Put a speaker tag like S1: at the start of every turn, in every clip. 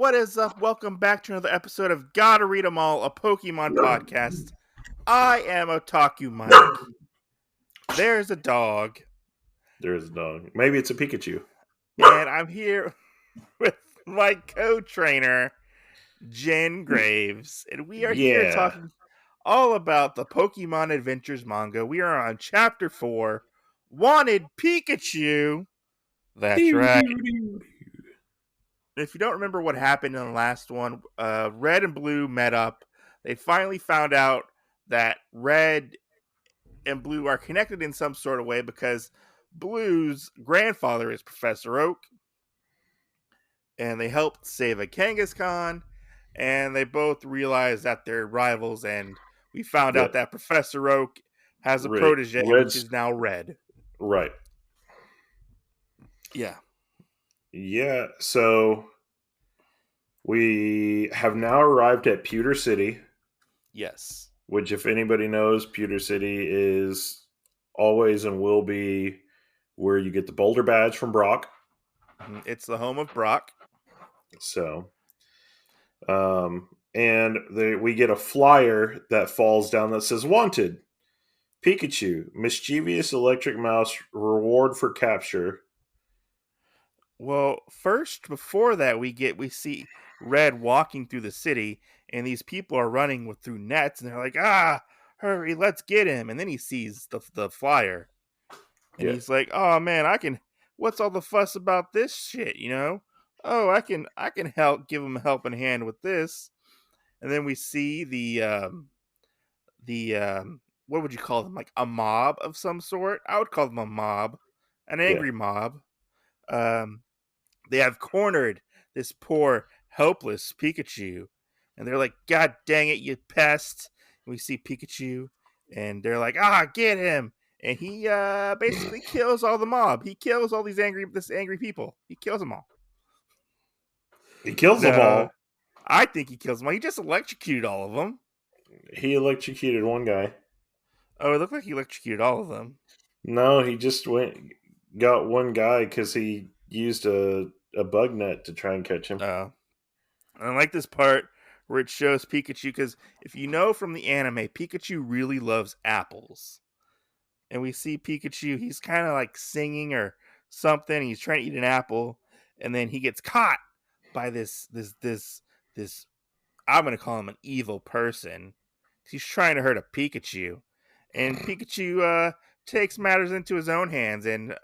S1: What is up? Welcome back to another episode of Gotta Read 'em All, a Pokemon podcast. I am Otaku Mike. There's a dog,
S2: There's a dog. Maybe it's a Pikachu.
S1: and I'm here with my co-trainer, Jen Graves, and we are here
S2: Yeah.
S1: talking all about the Pokemon Adventures manga. We are on Chapter 4, Wanted Pikachu. That's right. If you don't remember what happened in the last one, Red and Blue met up. They finally found out that Red and Blue are connected in some sort of way because Blue's grandfather is Professor Oak, and they helped save a Kangaskhan, and they both realized that they're rivals, and we found
S2: Yeah.
S1: out that Professor Oak has a
S2: Red.
S1: protege, which is now Red.
S2: Right.
S1: Yeah.
S2: Yeah. So we have now arrived at Pewter City,
S1: Yes.
S2: which, if anybody knows, Pewter City is always and will be where you get the Boulder Badge from Brock.
S1: It's the home of Brock.
S2: So, and we get a flyer that falls down that says "Wanted Pikachu, mischievous electric mouse, reward for capture."
S1: Well, first, before that, we see Red walking through the city, and these people are running through nets, and they're like, hurry, let's get him. And then he sees the flyer, and
S2: Yeah.
S1: he's like, oh man, what's all the fuss about this shit, Oh, I can give him a helping hand with this. And then we see what would you call them? Like a mob of some sort? I would call them a mob, an angry mob. They have cornered this poor, helpless Pikachu. And they're like, God dang it, you pest. And we see Pikachu, and they're like, get him. And he basically kills all the mob. He kills all these angry people. He kills them all.
S2: He kills them all.
S1: I think he kills them all. He just electrocuted all of them.
S2: He electrocuted one guy.
S1: Oh, it looked like he electrocuted all of them.
S2: No, he just got one guy because he used a bug net to try and catch him.
S1: I like this part where it shows Pikachu, because if you know from the anime, Pikachu really loves apples. And we see Pikachu, he's kind of like singing or something. He's trying to eat an apple, and then he gets caught by this I'm going to call him an evil person. He's trying to hurt a Pikachu. And Pikachu takes matters into his own hands and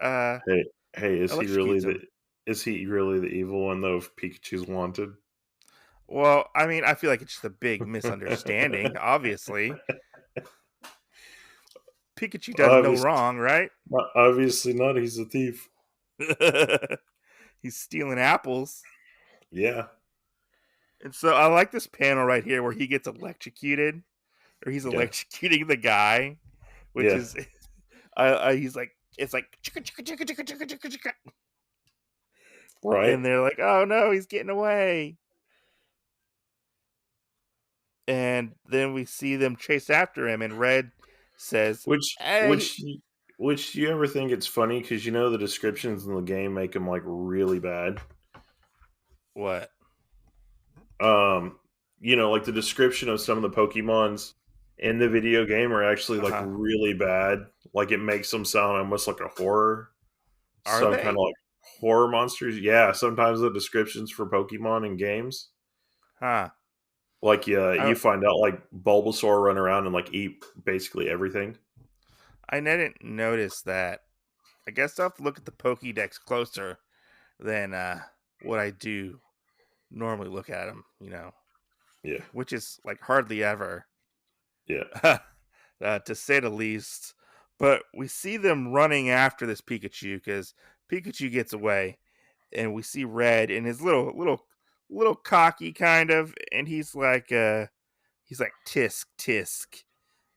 S2: Hey, is he really
S1: him.
S2: the evil one though if Pikachu's wanted?
S1: Well, I mean, I feel like it's just a big misunderstanding, obviously. Pikachu does no wrong, right?
S2: Obviously not. He's a thief.
S1: He's stealing apples.
S2: Yeah.
S1: And so I like this panel right here where he gets electrocuted, or he's electrocuting the guy, which is, he's like, it's like, chicka, chicka, chicka, chicka, chicka, chicka, chicka.
S2: Right.
S1: And they're like, oh no, he's getting away. And then we see them chase after him, and Red says,
S2: which you ever think it's funny because the descriptions in the game make him like really bad.
S1: What?
S2: Like the description of some of the Pokemons in the video game are actually like really bad. Like it makes them sound almost like a horror. Some kind of like horror monsters. Yeah, sometimes the descriptions for Pokemon in games. Like you find out like Bulbasaur run around and like eat basically everything.
S1: I didn't notice that. I guess I'll have to look at the Pokédex closer than what I do normally look at them,
S2: Yeah.
S1: Which is like hardly ever.
S2: Yeah.
S1: To say the least. But we see them running after this Pikachu because Pikachu gets away, and we see Red in his little cocky kind of, and he's like tisk tisk.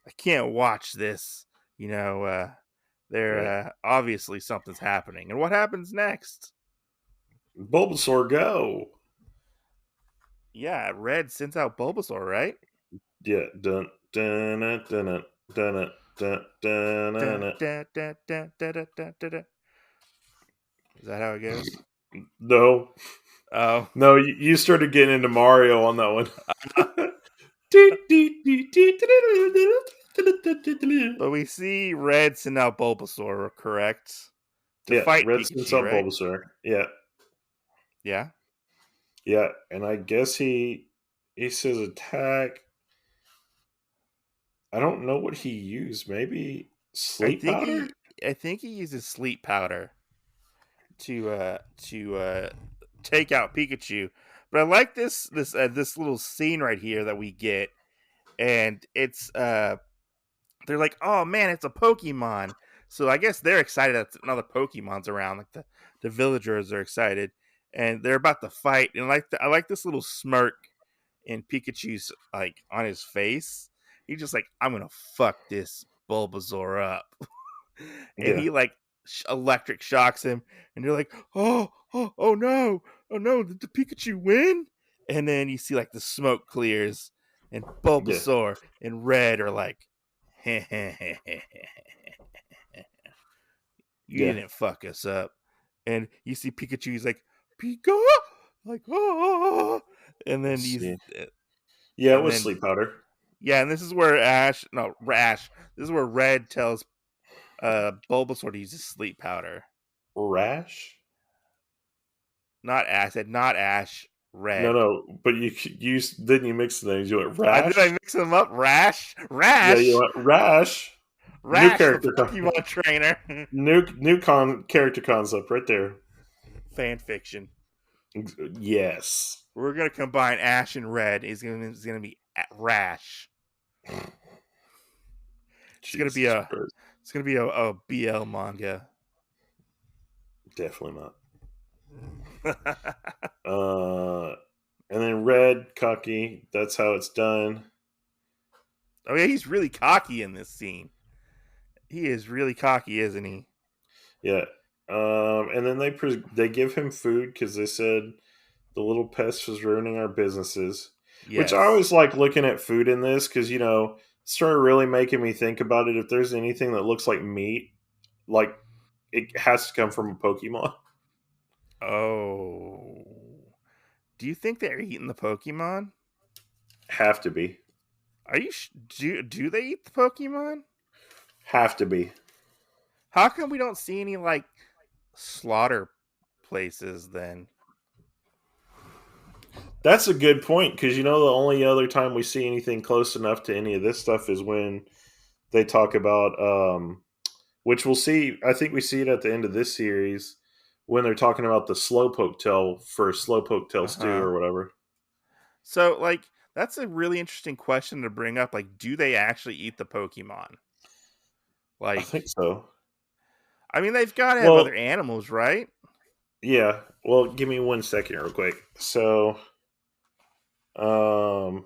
S1: I can't watch this. Obviously something's happening. And what happens next?
S2: Bulbasaur, go!
S1: Yeah, Red sends out Bulbasaur, right?
S2: Yeah. Dun dun dun dun dun dun dun.
S1: Is that how it goes?
S2: No.
S1: Oh,
S2: No, you started getting into Mario on that one.
S1: but we see Red send out Bulbasaur, correct? To
S2: Yeah,
S1: fight
S2: red sends
S1: Pikachu,
S2: out
S1: right?
S2: Bulbasaur. Yeah,
S1: Yeah.
S2: yeah, and I guess he says attack. I don't know what he used. Maybe
S1: I
S2: sleep
S1: think
S2: powder.
S1: he I think he uses sleep powder to take out Pikachu. But I like this little scene right here that we get, and it's they're like, oh man, it's a Pokemon. So I guess they're excited that another Pokemon's around. Like the villagers are excited, and they're about to fight. And I like this little smirk in Pikachu's like on his face. He's just like, I'm gonna fuck this Bulbasaur up, and
S2: Yeah,
S1: he like electric shocks him, and you're like, oh no, did the Pikachu win? And then you see like the smoke clears, and
S2: yeah,
S1: Bulbasaur and Red are like, you
S2: yeah.
S1: didn't fuck us up. And you see Pikachu's like, Pika, like, oh, and then
S2: Let's
S1: he's,
S2: see. Yeah, it
S1: and
S2: was
S1: then
S2: sleep powder.
S1: yeah, and this is where Rash. This is where Red tells Bulbasaur to use his sleep powder.
S2: Rash?
S1: Not acid, not ash,
S2: No,
S1: red.
S2: no. But you didn't you mix the names? You went
S1: I did I
S2: rash.
S1: mix them up? Rash,
S2: Yeah, you
S1: Rash,
S2: went rash. New
S1: Rash, the
S2: character,
S1: Pokemon trainer.
S2: character concept right there.
S1: Fan fiction.
S2: Yes.
S1: We're gonna combine Ash and Red. It's gonna be Rash. It's gonna be
S2: Jesus
S1: a
S2: Christ.
S1: it's gonna be a BL manga.
S2: Definitely not. And then red, cocky. That's how it's done.
S1: Oh yeah, he's really cocky in this scene. He is really cocky, isn't he?
S2: Yeah. And then they give him food because they said the little pest was ruining our businesses. Which I
S1: Yes.
S2: always like looking at food in this because it started really making me think about it. If there's anything that looks like meat, like it has to come from a Pokemon.
S1: Oh. Do you think they're eating the Pokemon?
S2: Have to be.
S1: Are you do they eat the Pokemon?
S2: Have to be.
S1: How come we don't see any like slaughter places then?
S2: That's a good point because the only other time we see anything close enough to any of this stuff is when they talk about which we'll see. I think we see it at the end of this series when they're talking about the slowpoke tail for slowpoke tail stew
S1: Uh-huh.
S2: or whatever.
S1: So like that's a really interesting question to bring up. Like, do they actually eat the Pokemon?
S2: I think
S1: Like,
S2: so.
S1: I mean, they've got to have other
S2: Well,
S1: animals, right?
S2: yeah. Well, give me 1 second, real quick. So, um,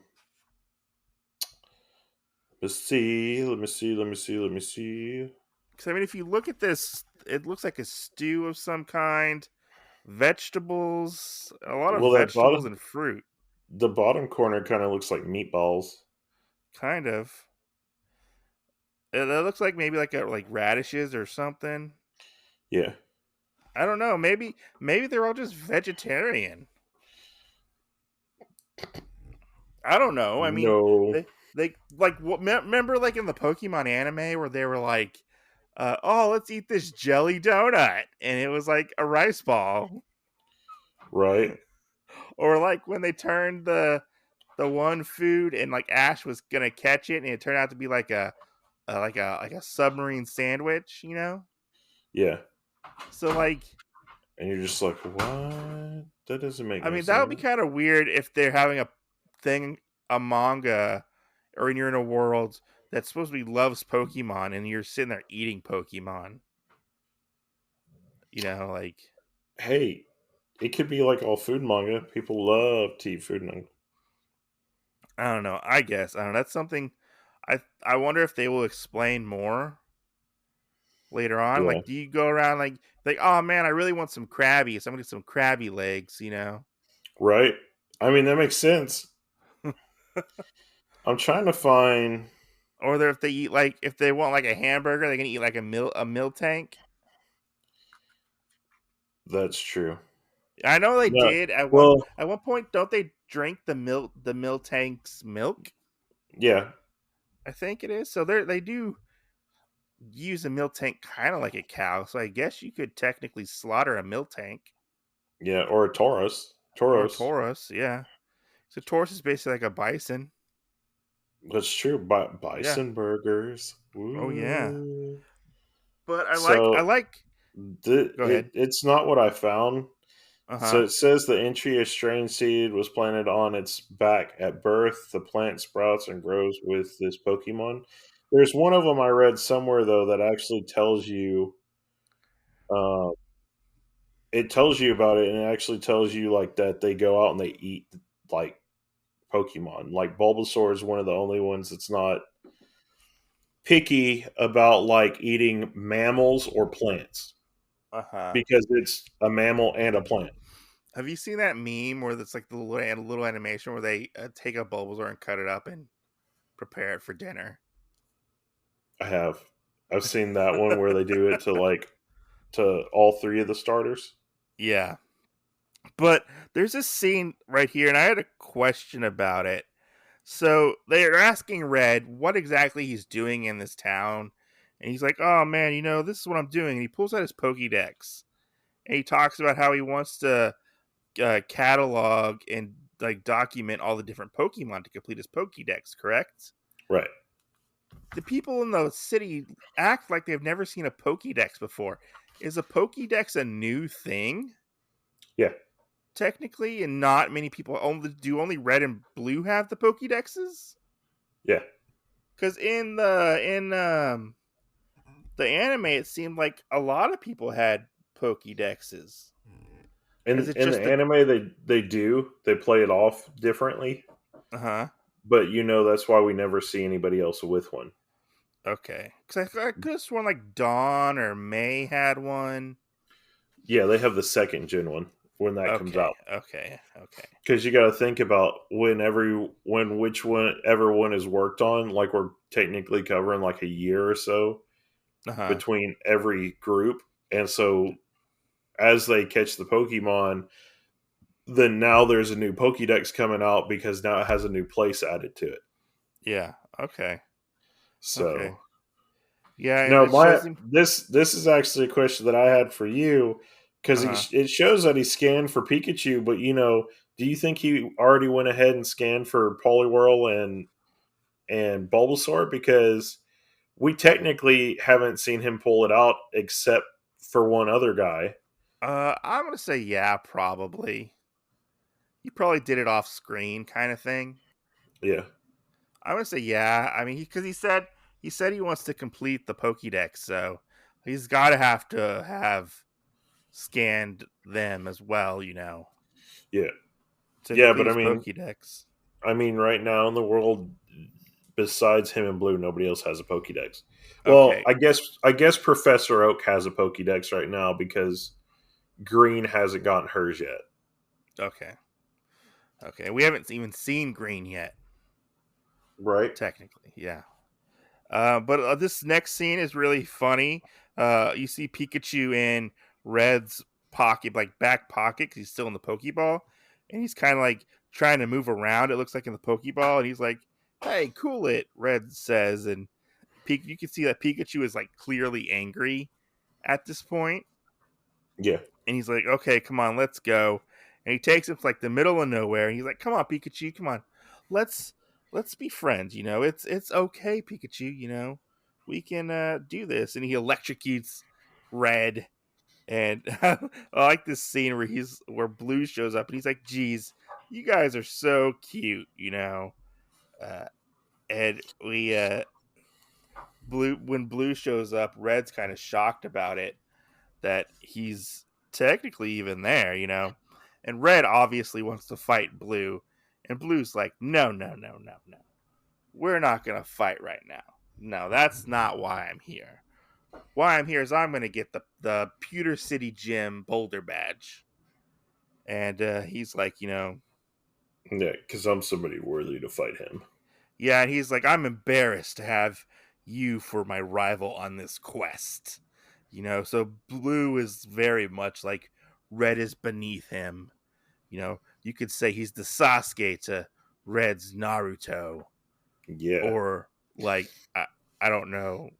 S2: let's see. Let me see. Let me see. Let me see.
S1: Because I mean, if you look at this, it looks like a stew of some kind. Vegetables, a lot of
S2: Well, that
S1: vegetables
S2: bottom,
S1: and fruit,
S2: the bottom corner kind of looks like meatballs.
S1: kind of. It looks like maybe like radishes or something.
S2: Yeah.
S1: I don't know. Maybe they're all just vegetarian. I don't know. I mean,
S2: No.
S1: they like what? Remember, like in the Pokemon anime, where they were like, "Oh, let's eat this jelly donut," and it was like a rice ball,
S2: Right.
S1: or like when they turned the one food and like Ash was gonna catch it, and it turned out to be like a submarine sandwich, you know?
S2: Yeah.
S1: So like,
S2: And you're just like, what? That doesn't make
S1: I
S2: no
S1: mean, that would be
S2: sense.
S1: kind of weird if they're having thing, a manga, or you're in a world that supposedly loves Pokemon, and you're sitting there eating Pokemon. You know, like
S2: Hey, it could be like all food manga. People love to eat food manga.
S1: I don't know. I guess I don't know. That's something. I wonder if they will explain more later on.
S2: Yeah.
S1: Like, do you go around like, oh man, I really want some Krabby, so I'm gonna get some Krabby legs, you know?
S2: Right. I mean, that makes sense. I'm trying to find.
S1: Or if they eat like if they want like a hamburger, they can eat like a mill tank.
S2: That's true.
S1: I know they
S2: No,
S1: did
S2: well,
S1: at one point. Don't they drink the mill tank's milk?
S2: yeah,
S1: I think it is. So they do use a mill tank kind of like a cow. So I guess you could technically slaughter a mill tank
S2: yeah, or a Taurus.
S1: or a
S2: Taurus.
S1: Taurus. Yeah. So Taurus is basically like a bison.
S2: That's true.
S1: Yeah.
S2: Bison burgers.
S1: Oh yeah.
S2: Ooh.
S1: But I
S2: So
S1: like. Go ahead.
S2: it's not what I found.
S1: Uh
S2: So
S1: huh.
S2: it says the entry of strange seed was planted on its back at birth. The plant sprouts and grows with this Pokemon. There's one of them I read somewhere though that actually tells you, uh, it tells you about it, and it actually tells you like that they go out and they eat like Pokemon. Like Bulbasaur is one of the only ones that's not picky about like eating mammals or plants
S1: Uh huh.
S2: because it's a mammal and a plant.
S1: Have you seen that meme where it's like the little animation where they take a Bulbasaur and cut it up and prepare it for dinner?
S2: I have. I've seen that one where they do it to like to all three of the starters.
S1: Yeah. But there's this scene right here, and I had a question about it. So they're asking Red what exactly he's doing in this town. And he's like, oh man, this is what I'm doing. And he pulls out his Pokédex. And he talks about how he wants to catalog and like document all the different Pokemon to complete his Pokédex, correct?
S2: Right.
S1: The people in the city act like they've never seen a Pokédex before. Is a Pokédex a new thing?
S2: Yeah.
S1: Technically, and not many people only Red and Blue have the Pokédexes?
S2: Yeah.
S1: Because in the anime, it seemed like a lot of people had Pokédexes. Is it
S2: In the
S1: just the
S2: anime they play it off differently,
S1: uh huh?
S2: but that's why we never see anybody else with one.
S1: Okay, because I could have sworn like Dawn or May had one.
S2: Yeah, they have the second gen one when that comes
S1: Okay,
S2: out.
S1: okay, okay.
S2: Because you got to think about when which one ever one is worked on. Like we're technically covering like a year or so
S1: Uh huh.
S2: between every group, and so as they catch the Pokemon, then now there's a new Pokédex coming out because now it has a new place added to it.
S1: Yeah. Okay. Okay.
S2: So
S1: Yeah, and
S2: no,
S1: it shows him.
S2: this is actually a question that I had for you
S1: Uh
S2: because
S1: huh.
S2: it shows that he scanned for Pikachu, but do you think he already went ahead and scanned for Poliwhirl and Bulbasaur? Because we technically haven't seen him pull it out except for one other guy.
S1: I'm gonna say yeah, probably. He probably did it off screen, kind of thing.
S2: Yeah,
S1: I'm gonna say yeah. I mean, because he said he wants to complete the Pokédex, so he's got to have scanned them as well,
S2: yeah,
S1: to
S2: yeah.
S1: complete
S2: But
S1: his Pokédex.
S2: I mean, right now in the world, besides him and Blue, nobody else has a Pokédex. Well,
S1: Okay,
S2: I guess Professor Oak has a Pokédex right now because Green hasn't gotten hers yet.
S1: okay, okay. We haven't even seen Green yet,
S2: Right?
S1: technically. Yeah. But this next scene is really funny. You see Pikachu in Red's pocket, like back pocket, because he's still in the Pokeball, and he's kind of like trying to move around. It looks like in the Pokeball, and he's like, "Hey, cool it," Red says, and you can see that Pikachu is like clearly angry at this point,
S2: Yeah.
S1: and he's like, "Okay, come on, let's go." And he takes him to like the middle of nowhere, and he's like, "Come on, Pikachu, come on, let's let's be friends. It's okay, Pikachu. We can do this." And he electrocutes Red, and I like this scene where Blue shows up, and he's like, "Geez, you guys are so cute." Uh, and we Blue when Blue shows up, Red's kind of shocked about it that he's technically even there. And Red obviously wants to fight Blue, and Blue's like, no, no, no, no, no. We're not gonna fight right now. No, that's not why I'm here. Why I'm here is I'm gonna get the Pewter City Gym Boulder badge. And he's like,
S2: Yeah, because I'm somebody worthy to fight him.
S1: yeah, and he's like, I'm embarrassed to have you for my rival on this quest. So Blue is very much like Red is beneath him. You could say he's the Sasuke to Red's Naruto,
S2: Yeah.
S1: or like I don't know,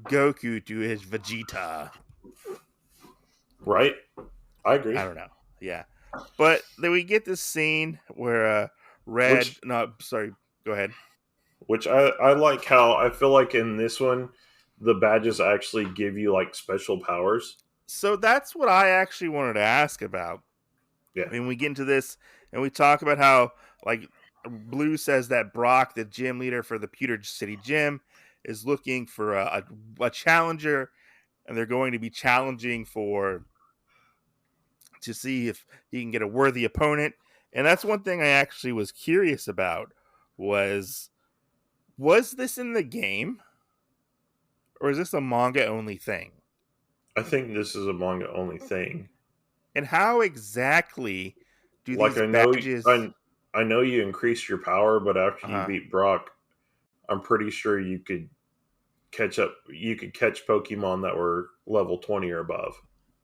S1: Goku to his Vegeta.
S2: Right. I agree.
S1: I don't know. Yeah, but then we get this scene where Red.
S2: Which
S1: No, sorry. Go ahead.
S2: I like how I feel like in this one the badges actually give you like special powers.
S1: So that's what I actually wanted to ask about.
S2: Yeah.
S1: And we get into this and we talk about how like Blue says that Brock, the gym leader for the Pewter City gym, is looking for a challenger, and they're going to be challenging to see if he can get a worthy opponent. And that's one thing I actually was curious about was this in the game, or is this a manga only thing?
S2: I think this is a manga only thing.
S1: And how exactly do
S2: Like
S1: these badges
S2: I know you increase your power, but after you
S1: uh
S2: beat Brock, I'm pretty sure you could catch up. You could catch Pokemon that were level 20 or above.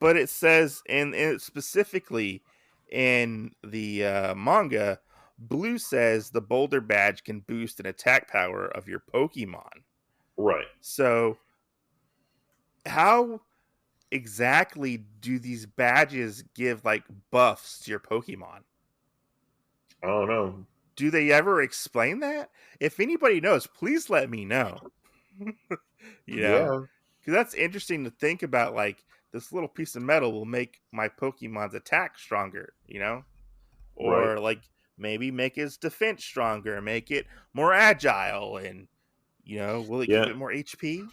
S1: but it says and specifically in the manga, Blue says the Boulder badge can boost an attack power of your Pokemon.
S2: Right.
S1: So how exactly do these badges give like buffs to your Pokemon?
S2: I don't know.
S1: Do they ever explain that? If anybody knows, please let me know. Because
S2: Yeah.
S1: that's interesting to think about. Like, this little piece of metal will make my Pokemon's attack stronger,
S2: Right.
S1: or like maybe make his defense stronger, make it more agile, and will it give
S2: Yeah.
S1: it more HP?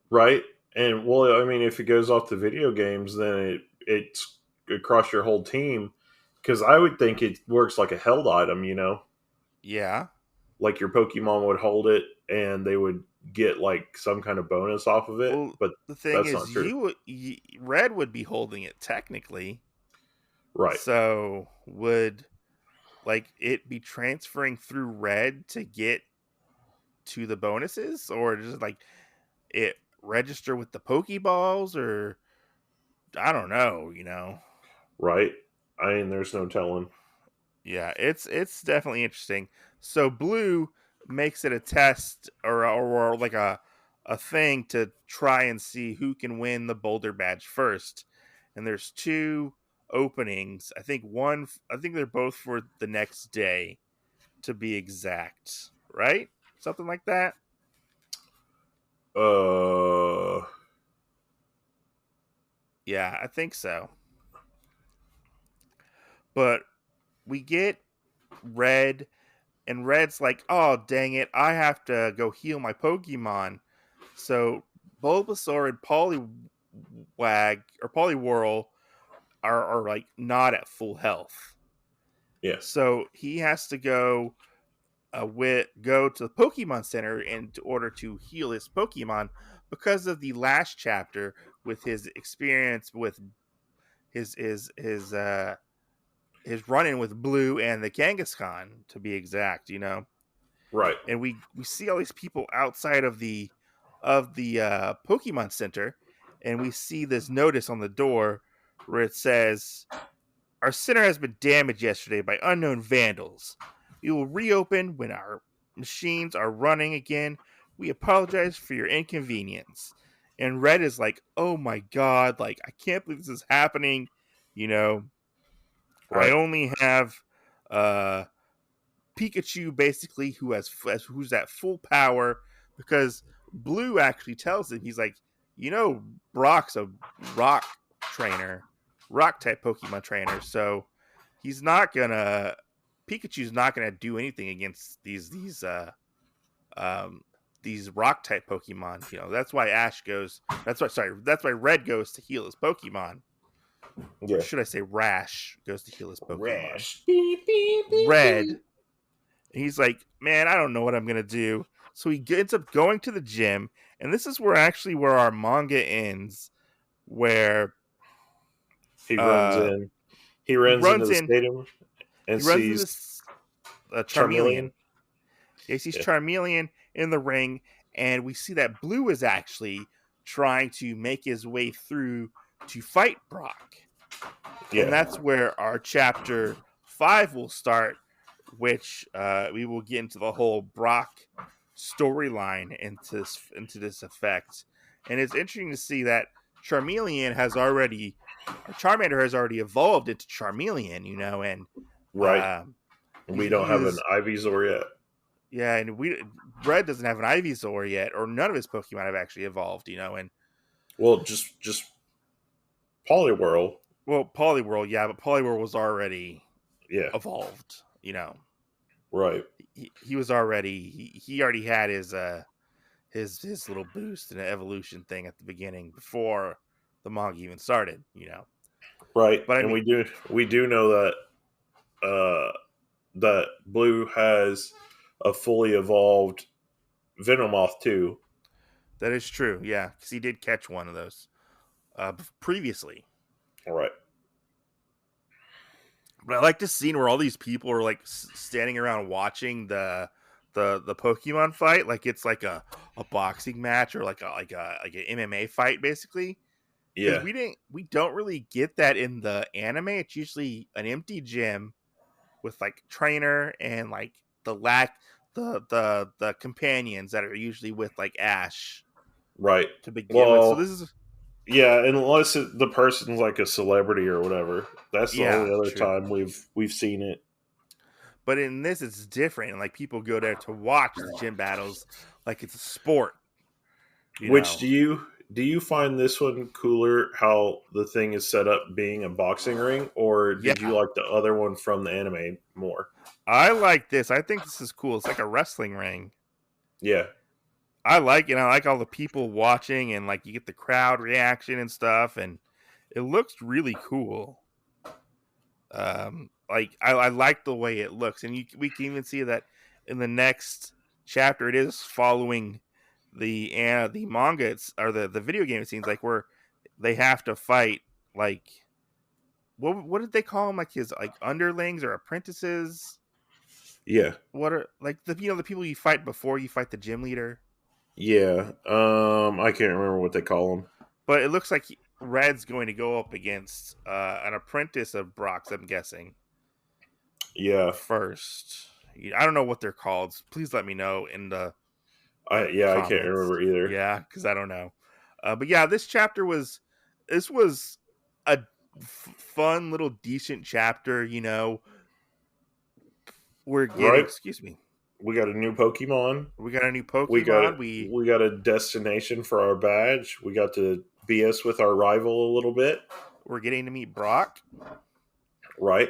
S2: Right. And well, I mean, if it goes off the video games, then it's across your whole team. Because I would think it works like a held item.
S1: Yeah.
S2: Like your Pokemon would hold it, and they would get like some kind of bonus off of it.
S1: Well,
S2: But
S1: the thing
S2: that's not
S1: is,
S2: true.
S1: Red would be holding it technically.
S2: Right.
S1: So would like it be transferring through Red to get to the bonuses, or just like it register with the Pokeballs, or I don't know.
S2: Right. I mean, there's no telling.
S1: Yeah, it's definitely interesting. So Blue makes it a test, or like a thing to try and see who can win the Boulder badge first. And there's two openings. I think they're both for the next day, to be exact. Right? Something like that.
S2: Uh,
S1: Yeah, I think so. But we get Red, and Red's like, "Oh, dang it, I have to go heal my Pokemon." So Bulbasaur and Poliwhirl are like not at full health.
S2: yeah.
S1: So he has to go to the Pokemon Center in order to heal his Pokemon, because of the last chapter with his experience with his run-in with Blue and the Kangaskhan, to be exact.
S2: Right.
S1: And we see all these people outside of the Pokemon Center, and we see this notice on the door where it says, "Our center has been damaged yesterday by unknown vandals. We will reopen when our machines are running again. We apologize for your inconvenience." And Red is like, "Oh my god, like I can't believe this is happening. You know, I
S2: Right.
S1: only have uh Pikachu, basically, who's at full power, because Blue actually tells him, he's like, Brock's a rock trainer, rock type Pokemon trainer, so he's not gonna Pikachu's not gonna do anything against um these rock type Pokemon. That's why that's why Red goes to heal his Pokemon. Or
S2: Yeah.
S1: should I say Rash goes to heal his Pokemon.
S2: Rash. Beep, beep, beep,
S1: Red,
S2: beep.
S1: he's like, "Man, I don't know what I'm gonna do." So he ends up going to the gym, and this is where our manga ends, where
S2: He runs
S1: uh
S2: in. He
S1: he
S2: runs into
S1: runs
S2: the
S1: in
S2: stadium and
S1: he runs into
S2: sees
S1: this
S2: Charmeleon.
S1: Charmeleon. He sees
S2: Yeah.
S1: Charmeleon in the ring, and we see that Blue is actually trying to make his way through to fight Brock. And
S2: Yeah.
S1: that's where our chapter 5 will start, which we will get into the whole Brock storyline into this effect. And it's interesting to see that Charmeleon has already, or Charmander has already evolved into Charmeleon, and
S2: Right.
S1: uh,
S2: We don't
S1: he
S2: have an
S1: is,
S2: Ivysaur yet.
S1: yeah, and Red doesn't have an Ivysaur yet, or none of his Pokemon have actually evolved, and
S2: Well, just Poliwhirl.
S1: well, Poliwhirl, yeah, but Poliwhirl was already
S2: Yeah.
S1: evolved.
S2: Right.
S1: He was already he already had his little boost and evolution thing at the beginning before the manga even started.
S2: Right.
S1: But I
S2: And
S1: mean,
S2: we do know that that Blue has a fully evolved Venomoth too.
S1: that is true, yeah, because he did catch one of those previously.
S2: All right.
S1: But I like this scene where all these people are like standing around watching the Pokemon fight, like it's like a boxing match or like an MMA fight, basically. Because
S2: Yeah.
S1: we don't really get that in the anime. It's usually an empty gym with like trainer and like the companions that are usually with like Ash
S2: Right.
S1: to begin with. So
S2: Well,
S1: this is
S2: yeah, unless the person's like a celebrity or whatever. That's the only
S1: yeah,
S2: other
S1: true.
S2: time we've seen it.
S1: But in this it's different. And like people go there to watch the gym battles like it's a sport, you
S2: Which
S1: know.
S2: do you find this one cooler? How the thing is set up being a boxing ring, or did you
S1: Yeah.
S2: like the other one from the anime more?
S1: I like this. I think this is cool. It's like a wrestling ring.
S2: Yeah,
S1: I like it. I like all the people watching and like you get the crowd reaction and stuff and it looks really cool. Like I like the way it looks, and we can even see that in the next chapter. It is following the manga, or the video game. It seems like where they have to fight like what did they call them? Like his like underlings or apprentices?
S2: yeah,
S1: What are like the people you fight before you fight the gym leader?
S2: yeah. I can't remember what they call them.
S1: But it looks like Red's going to go up against an apprentice of Brock's. I'm guessing
S2: Yeah,
S1: first. I don't know what they're called. Please let me know in the
S2: I can't
S1: comments.
S2: remember either.
S1: Yeah, because I don't know. But yeah, this was a fun little decent chapter. We're getting,
S2: Right?
S1: excuse me,
S2: We got a new Pokemon.
S1: we got a new
S2: We got a,
S1: Pokemon. We
S2: we got a destination for our badge. We got to BS with our rival a little bit.
S1: we're getting to meet Brock.
S2: Right?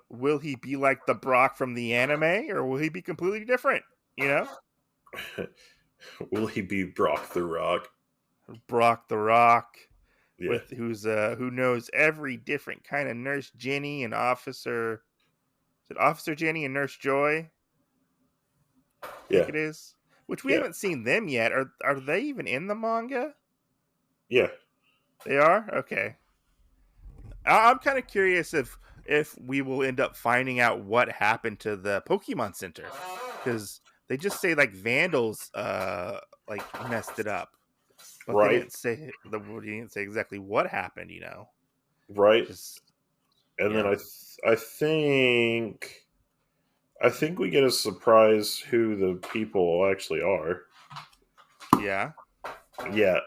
S1: Will he be like the Brock from the anime, or will he be completely different? You know,
S2: Will he be Brock the Rock?
S1: Brock the Rock,
S2: Yeah,
S1: with who knows every different kind of Nurse Jenny and Officer. Is it Officer Jenny and Nurse Joy? I think
S2: yeah,
S1: it is. Which we
S2: yeah,
S1: haven't seen them yet. Are they even in the manga?
S2: yeah,
S1: They are? Okay. I'm kind of curious if we will end up finding out what happened to the Pokemon Center, because they just say like vandals like messed it up, but
S2: right,
S1: they didn't say exactly what happened.
S2: right.
S1: Just
S2: And then
S1: yeah,
S2: I think we get a surprise who the people actually are.
S1: yeah.
S2: Yeah,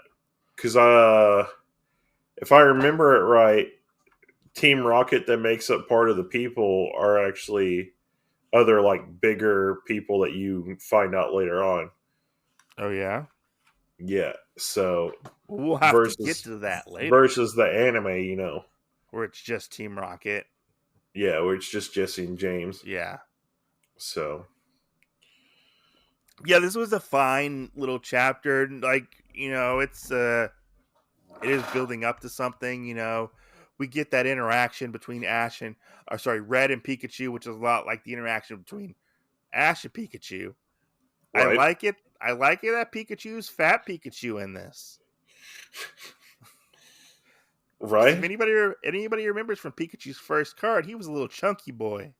S2: because if I remember it right, Team Rocket that makes up part of the people are actually other like bigger people that you find out later on.
S1: Oh yeah.
S2: Yeah, so
S1: We'll have to get
S2: versus
S1: to that later,
S2: versus the anime.
S1: where it's just Team Rocket.
S2: Yeah, where it's just Jesse and James.
S1: Yeah.
S2: So
S1: Yeah, this was a fine little chapter. Like, it is building up to something. We get that interaction between Red and Pikachu, which is a lot like the interaction between Ash and Pikachu. I
S2: right,
S1: like it. I like it that Pikachu's fat Pikachu in this. Because if
S2: right.
S1: anybody remembers from Pikachu's first card, he was a little chunky boy.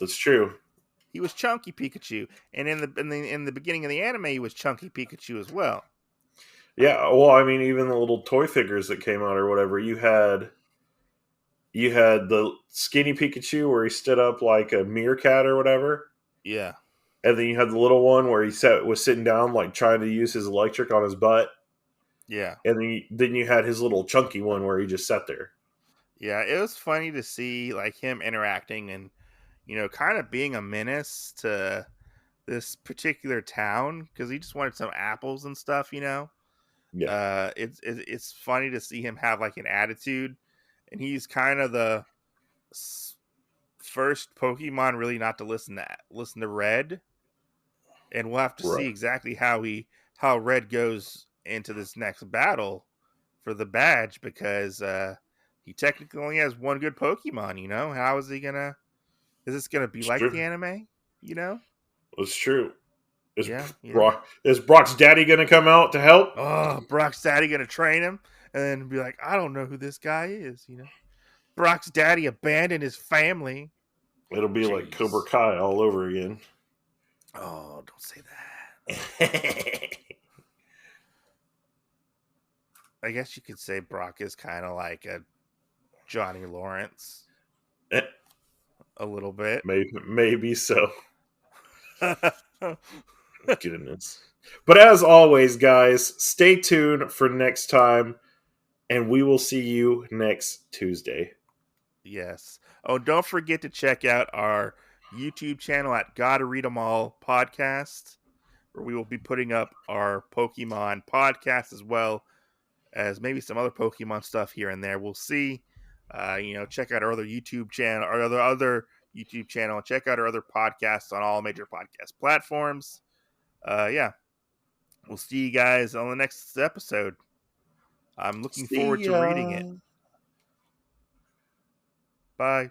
S2: That's true.
S1: He was chunky Pikachu, and in the beginning of the anime, he was chunky Pikachu as well.
S2: Yeah, well, I mean, even the little toy figures that came out or whatever, you had You had the skinny Pikachu where he stood up like a meerkat or whatever.
S1: Yeah.
S2: And then you had the little one where he was sitting down, like trying to use his electric on his butt.
S1: Yeah.
S2: And then you had his little chunky one where he just sat there.
S1: Yeah, it was funny to see like him interacting and kind of being a menace to this particular town because he just wanted some apples and stuff.
S2: Yeah,
S1: It's funny to see him have like an attitude, and he's kind of the first Pokemon really not to listen to Red, and we'll have to see
S2: right.
S1: exactly how Red goes into this next battle for the badge because he technically only has one good Pokemon. How is he gonna? Is this gonna be
S2: It's
S1: like the
S2: true.
S1: anime? You know?
S2: It's true. Is
S1: Yeah, yeah.
S2: Brock's daddy going to come out to help?
S1: Oh, Brock's daddy gonna train him and then be like, I don't know who this guy is. Brock's daddy abandoned his family.
S2: It'll be like Cobra
S1: Jeez.
S2: Kai all over again.
S1: Oh, don't say that. I guess you could say Brock is kind of like a Johnny Lawrence, a little bit.
S2: Maybe so. Goodness. But as always, guys, stay tuned for next time, and we will see you next Tuesday.
S1: Yes. Oh, don't forget to check out our YouTube channel at Gotta Read 'Em All Podcast, where we will be putting up our Pokemon podcast as well as maybe some other Pokemon stuff here and there. We'll see. Check out our other YouTube channel, our other YouTube channel. Check out our other podcasts on all major podcast platforms. Yeah, we'll see you guys on the next episode. I'm looking
S2: See
S1: forward to reading
S2: ya.
S1: it. Bye.